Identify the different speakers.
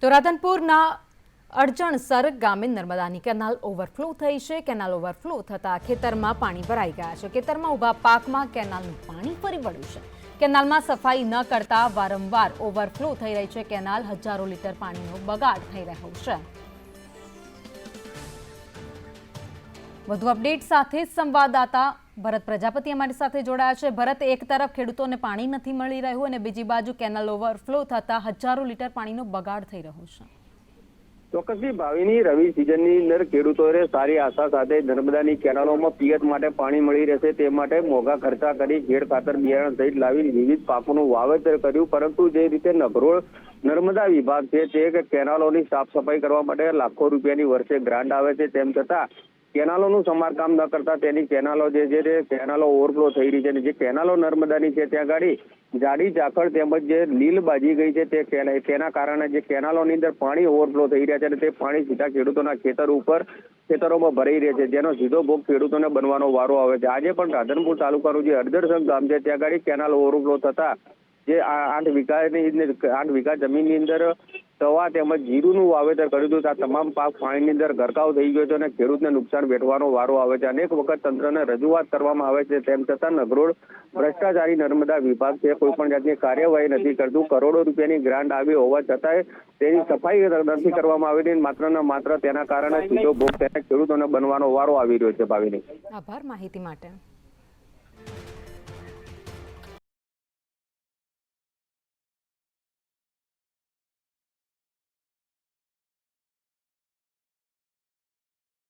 Speaker 1: તો રાધનપુરના અડચણસર ગામે નર્મદાની કેનાલ ઓવરફ્લો થઈ છે। કેનાલ ઓવરફ્લો થતાં ખેતરમાં પાણી ભરાઈ ગયા છે। ખેતરમાં ઊભા પાકમાં કેનાલનું પાણી ફરી વળ્યું છે। કેનાલમાં સફાઈ ન કરતા વારંવાર ઓવરફ્લો થઈ રહી છે। કેનાલ હજારો લીટર પાણીનો બગાડ થઈ રહ્યો છે। વધુ અપડેટ સાથે સંવાદદાતા ભરત પ્રજાપતિ અમારી સાથે જોડાયા છે। ભરત, એક તરફ ખેડૂતોને પાણી નથી મળી રહ્યું અને બીજી બાજુ કેનાલ ઓવરફ્લો થતા હજારો લીટર પાણીનો બગાડ થઈ રહ્યો છે।
Speaker 2: ચોક્કસથી ભાવિની રવિ સિઝનની અંદર ખેડૂતોએ સારી આશા સાથે નર્મદાની કેનાલોમાં પિયત માટે પાણી મળી રહેશે તે માટે મોંઘા ખર્ચા કરી ખેડ ખાતર બિયારણ સહિત લાવી વિવિધ પાકોનું વાવેતર કર્યું, પરંતુ જે રીતે નગરોળ નર્મદા વિભાગ છે તે કેનાલોની સાફ સફાઈ કરવા માટે લાખો રૂપિયાની વર્ષે ગ્રાન્ટ આવે છે, તેમ છતાં કેનાલોનું સમારકામ ન કરતા તેની કેનાલો જે છે તે કેનાલો ઓવરફ્લો થઈ રહી છે। જે કેનાલો નર્મદાની છે ત્યાં ગાડી જાડી ઝાકળ તેમજ જે લીલ બાજી ગઈ છે તેના કારણે જે કેનાલોની અંદર પાણી ઓવરફ્લો થઈ રહ્યા છે અને તે પાણી સીધા ખેડૂતોના ખેતરોમાં ભરાઈ રહ્યા છે, જેનો સીધો ભોગ ખેડૂતોને બનવાનો વારો આવે છે। આજે પણ રાધનપુર તાલુકાનું જે અડદરસંગ ગામ છે ત્યાં ગાડી કેનાલ ઓવરફ્લો થતા જે 8 વીઘા જમીનની અંદર તવા તેમજ જીરુંનું વાવેતર કર્યું હતું, આ તમામ પાક પાણીની અંદર ગરકાવ થઈ ગયો છે અને ખેડૂતને નુકસાન વેઠવાનો વારો આવે છે। અનેક વખત તંત્રને રજૂઆત કરવામાં આવે છે, તેમ છતાં નગરોળ ભ્રષ્ટાચારી નર્મદા વિભાગ છે કોઈ પણ જાતની કાર્યવાહી નથી કરતું। કરોડો રૂપિયાની ગ્રાન્ટ આવી હોવા છતાંય તેની સફાઈ નથી કરવામાં આવી, માત્ર ને માત્ર તેના કારણે સીધો ભોગ તેને ખેડૂતોને બનવાનો વારો આવી રહ્યો છે। ભાવિની,
Speaker 1: આભાર માહિતી માટે।